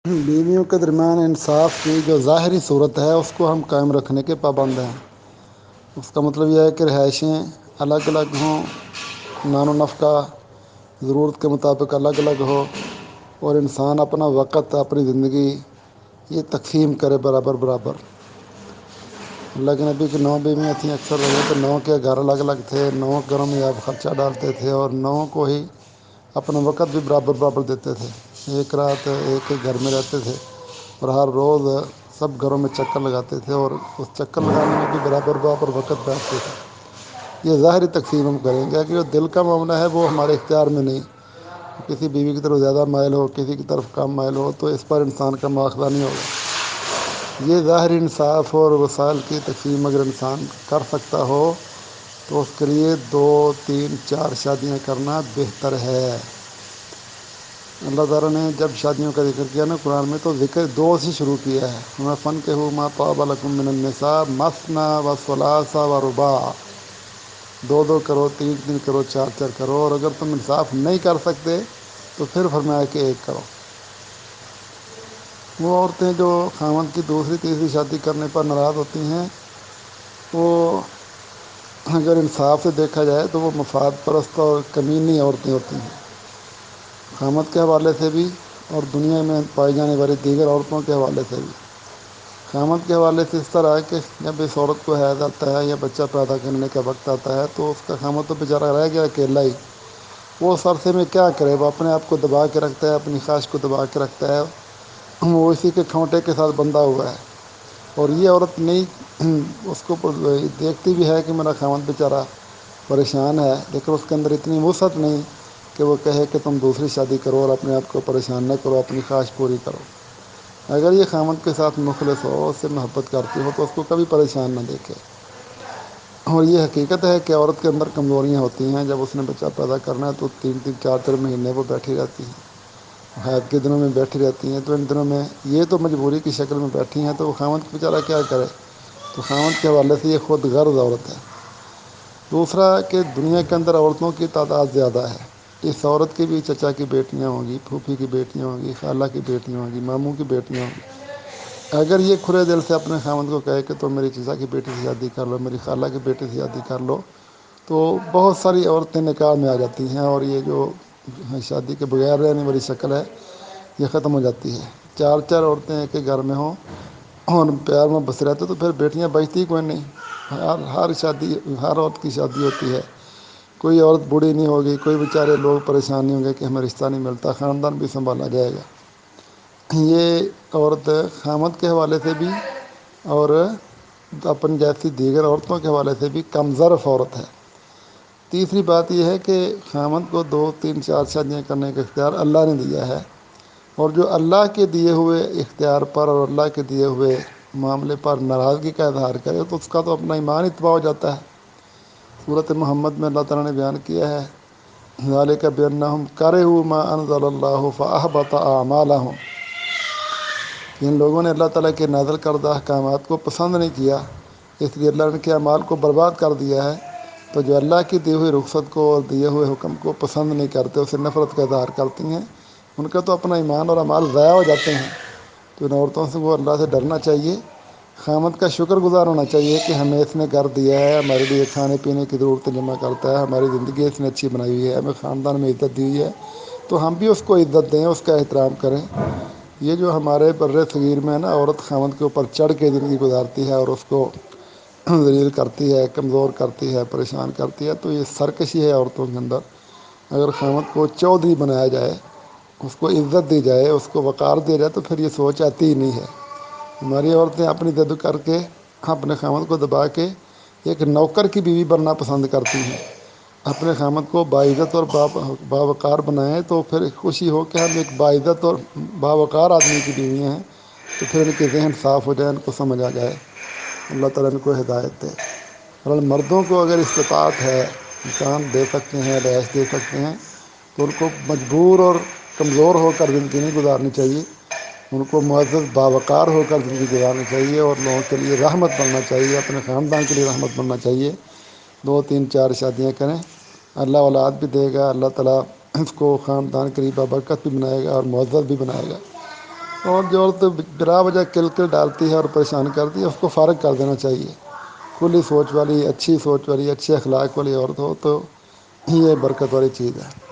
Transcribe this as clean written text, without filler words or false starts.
بیویوں کے درمیان انصاف کی جو ظاہری صورت ہے اس کو ہم قائم رکھنے کے پابند ہیں۔ اس کا مطلب یہ ہے کہ رہائشیں الگ الگ ہوں، نان و نفقہ ضرورت کے مطابق الگ الگ ہو، اور انسان اپنا وقت اپنی زندگی یہ تقسیم کرے برابر برابر۔ اللہ کے نبی کی 9 بیویاں تھیں، اکثر رہے تو 9 کے گھر الگ الگ تھے، 9 گھروں میں آپ خرچہ ڈالتے تھے اور 9 کو ہی اپنا وقت بھی برابر برابر دیتے تھے۔ ایک رات ایک ایک گھر میں رہتے تھے اور ہر روز سب گھروں میں چکر لگاتے تھے، اور اس چکر لگانے میں بھی برابر برابر وقت بیٹھتے تھے۔ یہ ظاہری تقسیم ہم کریں گے کہ جو دل کا معاملہ ہے وہ ہمارے اختیار میں نہیں، کسی بیوی کی طرف زیادہ مائل ہو، کسی کی طرف کم مائل ہو، تو اس پر انسان کا مواخذہ نہیں ہوگا۔ یہ ظاہری انصاف اور وسائل کی تقسیم اگر انسان کر سکتا ہو تو اس کے لیے 2 3 4 شادیاں کرنا بہتر ہے۔ اللہ تعالیٰ نے جب شادیوں کا ذکر کیا نا قرآن میں، تو ذکر 2 سے شروع کیا ہے۔ فَانكِحُوا مَا طَابَ لَكُم مِّنَ النِّسَاءِ مَثْنَىٰ وَثُلَاثَ وَرُبَاعَ، 2 کرو، 3 کرو، 4 کرو، اور اگر تم انصاف نہیں کر سکتے تو پھر فرمایا کہ 1 کرو۔ وہ عورتیں جو خاوند کی دوسری تیسری شادی کرنے پر ناراض ہوتی ہیں، وہ اگر انصاف سے دیکھا جائے تو وہ مفاد پرست اور کمینی عورتیں ہوتی ہیں، خاوند کے حوالے سے بھی اور دنیا میں پائی جانے والی دیگر عورتوں کے حوالے سے بھی۔ خاوند کے حوالے سے اس طرح ہے کہ جب اس عورت کو حیض آتا ہے یا بچہ پیدا کرنے کا وقت آتا ہے تو اس کا خاوند تو بیچارہ رہ گیا اکیلا ہی۔ وہ اس عرصے میں کیا کرے؟ وہ اپنے آپ کو دبا کے رکھتا ہے، اپنی خواہش کو دبا کے رکھتا ہے، وہ اسی کے کھوٹے کے ساتھ بندھا ہوا ہے۔ اور یہ عورت نہیں اس کو دیکھتی بھی ہے کہ میرا خاوند بیچارہ پریشان ہے، لیکن اس کے اندر اتنی وسعت نہیں کہ وہ کہے کہ تم دوسری شادی کرو اور اپنے آپ کو پریشان نہ کرو، اپنی خواہش پوری کرو۔ اگر یہ خاوند کے ساتھ مخلص ہو، اس سے محبت کرتی ہو، تو اس کو کبھی پریشان نہ دیکھے۔ اور یہ حقیقت ہے کہ عورت کے اندر کمزوریاں ہوتی ہیں، جب اس نے بچہ پیدا کرنا ہے تو 3 مہینے وہ بیٹھی رہتی ہیں، حیض کے دنوں میں بیٹھی رہتی ہیں، تو ان دنوں میں یہ تو مجبوری کی شکل میں بیٹھی ہیں، تو وہ خاوند بیچارہ کیا کرے؟ تو خاوند کے حوالے سے یہ خود غرض عورت ہے۔ دوسرا کہ دنیا کے اندر عورتوں کی تعداد زیادہ ہے، اس عورت کی بھی چچا کی بیٹیاں ہوں گی، پھوپھی کی بیٹیاں ہوں گی، خالہ کی بیٹیاں ہوں گی، ماموں کی بیٹیاں ہوں گی۔ اگر یہ کھلے دل سے اپنے خاوند کو کہے کہ تم میری چچا کی بیٹی سے شادی کر لو، میری خالہ کی بیٹی سے شادی کر لو، تو بہت ساری عورتیں نکاح میں آ جاتی ہیں، اور یہ جو شادی کے بغیر رہنے والی شکل ہے یہ ختم ہو جاتی ہے۔ 4 عورتیں ایک ہی گھر میں ہوں اور پیار میں بس رہتے تو پھر بیٹیاں بچتی کوئی نہیں۔ ہر عورت کی شادی ہوتی ہے، کوئی عورت بوڑھی نہیں ہوگی، کوئی بیچارے لوگ پریشان نہیں ہوں گے کہ ہمیں رشتہ نہیں ملتا، خاندان بھی سنبھالا جائے گا۔ یہ عورت خاوند کے حوالے سے بھی اور اپن جیسی دیگر عورتوں کے حوالے سے بھی کم ظرف عورت ہے۔ تیسری بات یہ ہے کہ خاوند کو 2 3 4 شادیاں کرنے کا اختیار اللہ نے دیا ہے، اور جو اللہ کے دیے ہوئے اختیار پر اور اللہ کے دیے ہوئے معاملے پر ناراضگی کا اظہار کرے تو اس کا تو اپنا ایمان ہی تباہ ہو جاتا ہے۔ سورۃ محمد میں اللہ تعالیٰ نے بیان کیا ہے، ذالک بانہم کرہوا ما انزل اللہ فاحبط اعمالہم، جن لوگوں نے اللہ تعالیٰ کے نازل کردہ احکامات کو پسند نہیں کیا، اس لیے اللہ نے ان کے اعمال کو برباد کر دیا ہے۔ تو جو اللہ کی دی ہوئی رخصت کو اور دیے ہوئے حکم کو پسند نہیں کرتے، اسے نفرت کا اظہار کرتی ہیں، ان کا تو اپنا ایمان اور اعمال ضائع ہو جاتے ہیں۔ تو ان عورتوں سے وہ اللہ سے ڈرنا چاہیے، خاوند کا شکر گزار ہونا چاہیے کہ ہمیں اس نے گھر دیا ہے، ہمارے لیے کھانے پینے کی ضرورتیں جمع کرتا ہے، ہماری زندگی اس نے اچھی بنائی ہوئی ہے، ہمیں خاندان میں عزت دی ہوئی ہے، تو ہم بھی اس کو عزت دیں، اس کا احترام کریں۔ یہ جو ہمارے بر صغیر میں ہے نا، عورت خاوند کے اوپر چڑھ کے زندگی گزارتی ہے اور اس کو ذلیل کرتی ہے، کمزور کرتی ہے، پریشان کرتی ہے، تو یہ سرکشی ہے عورتوں کے اندر۔ اگر خاوند کو چودھری بنایا جائے، اس کو عزت دی جائے، اس کو وقار دیا جائے، تو پھر یہ سوچ آتی ہی نہیں ہے۔ ہماری عورتیں اپنی ضد کر کے اپنے خاوند کو دبا کے ایک نوکر کی بیوی بننا پسند کرتی ہیں۔ اپنے خاوند کو باعزت اور باوقار بنائیں تو پھر خوشی ہو کہ ہم ایک باعزت اور باوقار آدمی کی بیویاں ہیں، تو پھر ان کے ذہن صاف ہو جائے، ان کو سمجھ آ جائے۔ اللہ تعالیٰ ان کو ہدایت دے۔ اور مردوں کو اگر استطاعت ہے، مکان دے سکتے ہیں، رہائش دے سکتے ہیں، تو ان کو مجبور اور کمزور ہو کر زندگی نہیں گزارنی چاہیے، ان کو معزز باوقار ہو کر زندگی گزارنی چاہیے، اور لوگوں کے لیے رحمت بننا چاہیے، اپنے خاندان کے لیے رحمت بننا چاہیے۔ 2 3 4 شادیاں کریں، اللہ اولاد بھی دے گا، اللہ تعالیٰ اس کو خاندان کے لیے بابرکت بھی بنائے گا اور معزز بھی بنائے گا۔ اور جو عورت بلا وجہ کل کل ڈالتی ہے اور پریشان کرتی ہے اس کو فارغ کر دینا چاہیے. کھلی سوچ والی، اچھی سوچ والی، اچھے اخلاق والی عورت ہو تو یہ برکت والی چیز ہے.